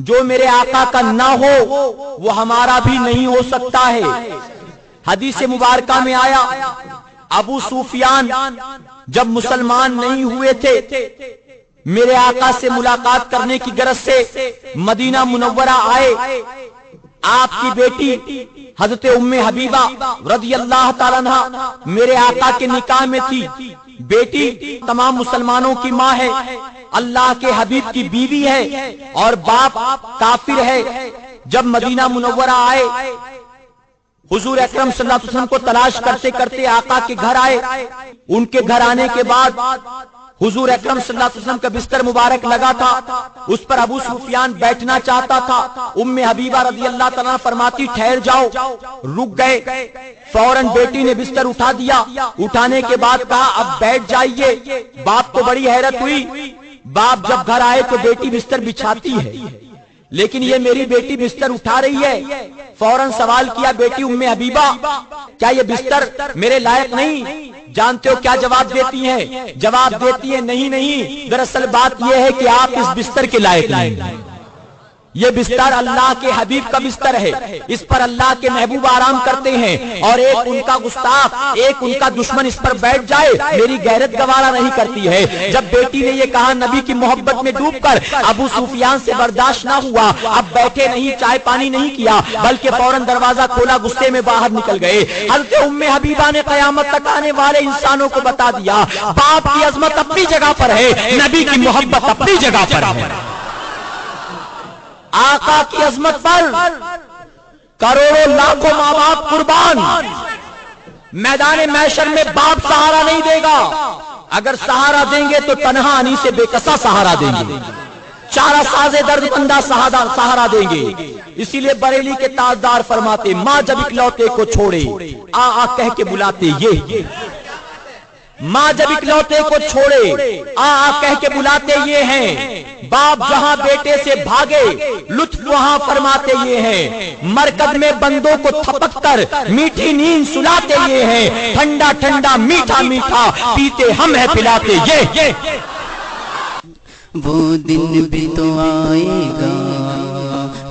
جو میرے آقا کا نہ ہو وہ ہمارا بھی نہیں ہو سکتا ہے۔ حدیث مبارکہ میں آیا ابو سفیان جب مسلمان نہیں ہوئے تھے میرے آقا سے ملاقات کرنے کی غرض سے مدینہ منورہ آئے۔ آپ کی بیٹی حضرت ام حبیبہ رضی اللہ تعالیٰ عنہ میرے آقا کے نکاح میں تھی۔ بیٹی تمام مسلمانوں کی ماں ہے، اللہ کے حبیب کی بیوی ہے، اور باپ کافر ہے۔ جب مدینہ منورہ آئے حضور اکرم صلی اللہ علیہ وسلم کو تلاش کرتے کرتے آقا کے گھر آئے۔ ان کے گھر آنے کے بعد حضور اکرم صلی اللہ علیہ وسلم کا بستر مبارک لگا تھا، اس پر ابو سفیان بیٹھنا چاہتا تھا۔ ام حبیبہ رضی اللہ تعالیٰ فرماتی ٹھہر جاؤ، رک گئے۔ فوراً بیٹی نے بستر اٹھا دیا، اٹھانے کے بعد کہا اب بیٹھ جائیے۔ باپ کو بڑی حیرت ہوئی، باپ جب گھر آئے تو بیٹی بستر بچھاتی ہے، لیکن یہ میری بیٹی بستر اٹھا رہی ہے۔ فوراً سوال کیا بیٹی ام حبیبہ کیا یہ بستر میرے لائق نہیں؟ جانتے ہو کیا جواب دیتی ہیں؟ جواب دیتی ہے نہیں، دراصل بات یہ ہے کہ آپ اس بستر کے لائق نہیں۔ یہ بستر اللہ کے حبیب کا بستر ہے، اس پر اللہ کے محبوب آرام کرتے ہیں، اور ایک ان کا گستاخ، ایک ان کا دشمن اس پر بیٹھ جائے میری غیرت گوارا نہیں کرتی ہے۔ جب بیٹی نے یہ کہا نبی کی محبت میں ڈوب کر ابو سفیان سے برداشت نہ ہوا، اب بیٹھے نہیں، چائے پانی نہیں کیا، بلکہ فوراً دروازہ کھولا، غصے میں باہر نکل گئے۔ حضرت ام حبیبہ نے قیامت تک آنے والے انسانوں کو بتا دیا باپ کی عظمت اپنی جگہ پر ہے، نبی کی محبت اپنی جگہ پر ہے۔ آقا کی عظمت پر کروڑوں لاکھوں ماں باپ قربان۔ میدان محشر میں باپ سہارا نہیں دے گا، اگر سہارا دیں گے تو تنہا انی سے بے کسا سہارا دیں گے، چارہ ساز درد بندہ سہارا دیں گے۔ اسی لیے بریلی کے تاجدار فرماتے ماں جب اکلوتے کو چھوڑے آ آ کہہ کے بلاتے یہ، ماں جب اکلوتے کو چھوڑے آ آ کہہ کے بلاتے یہ ہیں، باپ جہاں بیٹے سے بھاگے لطف وہاں فرماتے یہ ہیں، مرکز میں بندوں کو تھپک کر میٹھی نیند سلاتے یہ ہیں، ٹھنڈا ٹھنڈا میٹھا میٹھا پیتے ہم ہے پلاتے یہ۔ وہ دن بھی تو آئے گا،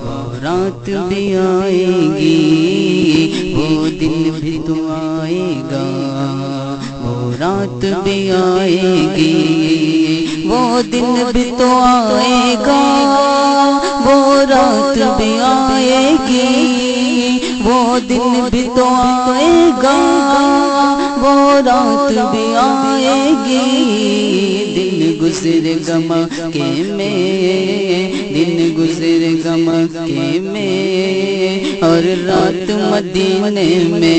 وہ رات بھی آئے گی، وہ دن بھی تو آئے گا، وہ رات بھی آئے گی، وہ دن بھی تو آئے گا، وہ رات بھی آئے گی، وہ دن بھی تو آئے گا، وہ رات بھی آئے گی۔ دن گزر گا مکے میں، دن گزر گا مکے میں، اور رات مدینے میں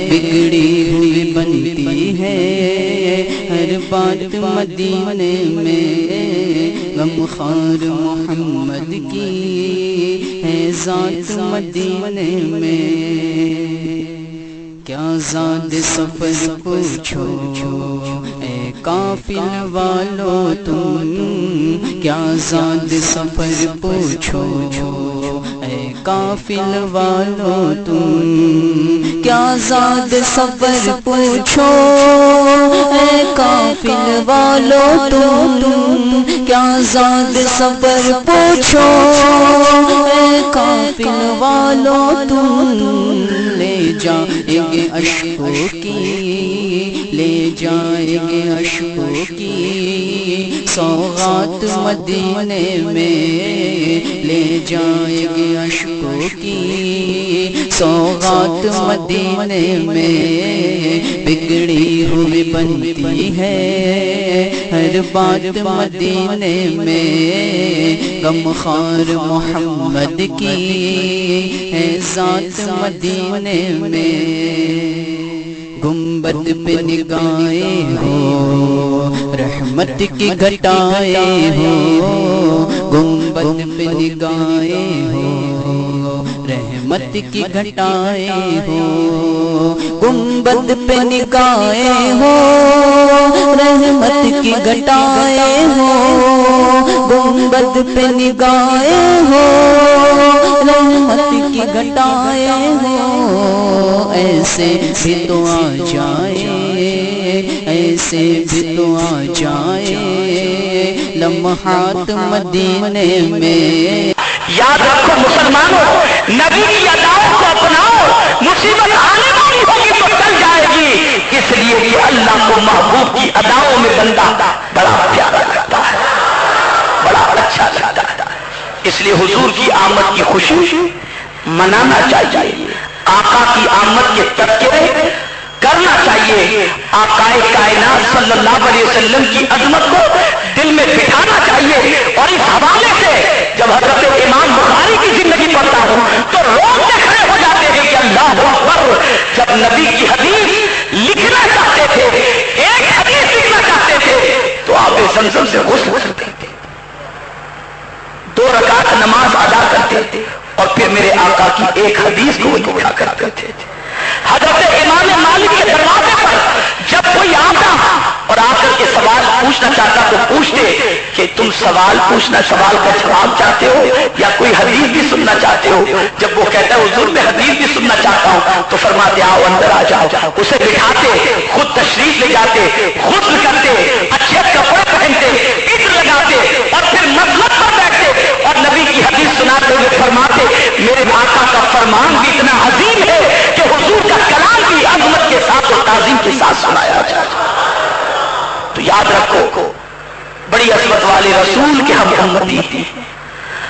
بگڑی ہوئی بنتی ہے، ہر بات مدینے میں غمخوار محمد کی ہے ذات مدینے میں۔ کیا زاد سفر پوچھو اے قافلہ والو تم، کیا زاد سفر پوچھو اے قافلہ والو تم، کیا زاد سفر پوچھو اے قافلہ والو تم، کیا زاد سفر پوچھو اے قافلہ والو تم، لے جائیں گے اشکوں کی، لے جائیں گے اشکوں کی سوغات مدینے میں، لے جائیں گے اشکوں کی سوغات مدینے میں، بگڑی ہوئی بنتی ہے ہر بات مدینے میں، غمخوار محمد کی ہے ذات مدینے میں۔ گنبد پہ نگاہیں ہو رحمت کی گھٹائیں ہو، گنبد پہ نگاہیں ہو رحمت کی گھٹائیں ہو، گنبد پہ نگاہیں ہو رحمت کی گھٹائیں ہو، گنبد پہ نگاہیں ہو رحمت کی گھٹائیں ہو، ایسے بھی تو آ جائے، ایسے بھی تو آ جائے، لمحات مدینے میں۔ یاد رکھو مسلمانوں، نبی کی اداؤں کو اپناؤ، مصیبت آنے والی ہوگی تو ٹل جائے گی، اس لیے کہ اللہ کو محبوب کی اداؤں میں بندہ بڑا پیارا لگتا ہے، بڑا اچھا لگتا ہے۔ اس لیے حضور کی آمد کی خوشی منانا چاہیے، آقا کی آمد کے تذکرے کرنا چاہیے، آقا کائنات صلی اللہ علیہ وسلم کی عظمت کو دل میں بٹھانا چاہیے۔ اور اس حوالے سے جب حضرت امام بخاری کی زندگی پڑھتا ہوں تو روتے کھڑے ہو جاتے ہیں کہ اللہ اکبر، جب نبی کی حدیث لکھنا چاہتے تھے، ایک حدیث لکھنا چاہتے تھے تو آپ زمزم سے غسل کرتے تھے، 2 رکعت نماز ادا کرتے تھے، اور پھر میرے آقا کی ایک حدیث کو اٹھا کر کرتے تھے۔ حضرت امام مالک کے دروازے پر جب کوئی آتا اور آ کر کے سوال پوچھنا چاہتا تو پوچھتے کہ تم سوال پوچھنا، سوال کا جواب چاہتے ہو یا کوئی حدیث بھی سننا چاہتے ہو؟ جب وہ کہتا ہے حضور میں حدیث بھی سننا چاہتا ہوں تو فرماتے آؤ اندر آ جاؤ، اسے بٹھاتے، خود تشریف لے جاتے، خود کرتے، اچھے کپڑے پہنتے، عطر لگاتے اور پھر مسجد پر بیٹھتے اور نبی کی حدیث سناتے ہوئے فرماتے میرے آقا کا فرمان بھی اتنا عظیم ہے کہ حضور کا کلام بھی عظمت کے ساتھ اور تعظیم کے ساتھ سنایا جائے۔ تو یاد رکھو، بڑی عظمت والے رسول کے ہم امتی ہیں،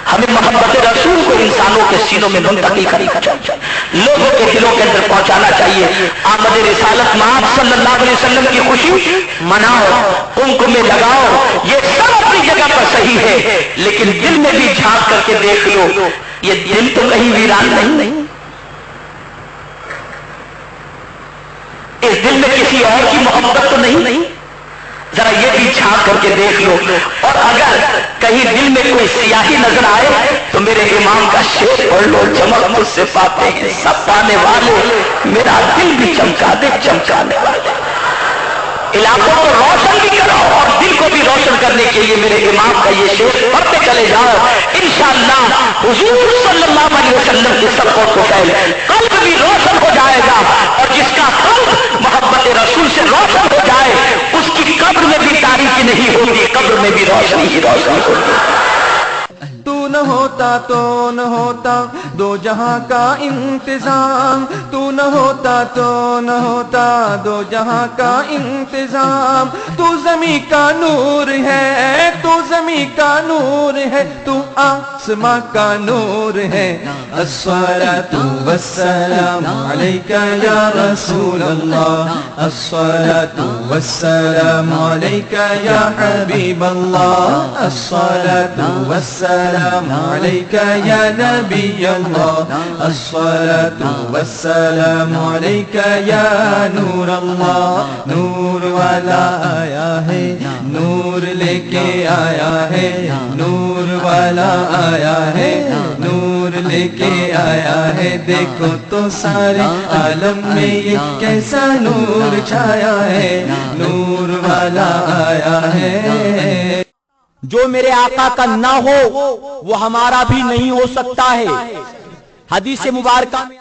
ہمیں محبت رسول کو انسانوں کے سینوں میں منتقل کرنا چاہیے، لوگوں کے دلوں کے اندر پہنچانا چاہیے۔ آمد رسالت مآب صلی اللہ علیہ وسلم کی خوشی مناؤ، کنکم میں لگاؤ، یہ سب اپنی جگہ پر صحیح ہے، لیکن دل میں بھی جھانک کر کے دیکھ لو، یہ دل تو کہیں ویران نہیں، اس دل میں کسی اور کی محبت تو نہیں، ذرا یہ بھی چھانک کر کے دیکھ لو۔ اور اگر کہیں دل میں کوئی سیاہی نظر آئے تو میرے امام کا شعر پڑھ لو، چمک مجھ سے پاتے ہیں سب پانے والے، میرا دل بھی چمکا دے چمکانے والے۔ علاقوں کو روشن بھی کرو اور دل کو بھی روشن کرنے کے لیے میرے امام کا یہ شعر پڑھتے چلے جاؤ، انشاءاللہ حضور صلی اللہ علیہ وسلم کے سبقوں کو پھیل، قلب بھی روشن ہو جائے گا، اور جس کا قلب محبت رسول سے روشن ہو جائے اس کی قبر میں بھی تاریکی نہیں ہوگی، قبر میں بھی روشنی ہی روشنی ہوگی۔ تو نہ ہوتا تو نہ ہوتا دو جہاں کا انتظام، تو نہ ہوتا تو نہ ہوتا دو جہاں کا انتظام، تو زمین کا نور ہے، تو زمین کا نور ہے، تو آسماں کا نور ہے۔ الصلاۃ والسلام علیک یا رسول اللہ، الصلاۃ والسلام علیک یا حبیب اللہ، الصلاۃ والسلام علیک یا نبی اللہ، الصلاۃ والسلام علیک یا نور اللہ۔ نور والا آیا ہے، نور لے کے آیا ہے، نور والا آیا ہے، نور لے کے آیا ہے، دیکھو تو سارے عالم میں یہ کیسا نور چھایا ہے، نور والا آیا ہے۔ جو میرے آقا کا نہ ہو وہ ہمارا بھی نہیں ہو سکتا ہے۔ حدیث مبارکہ میں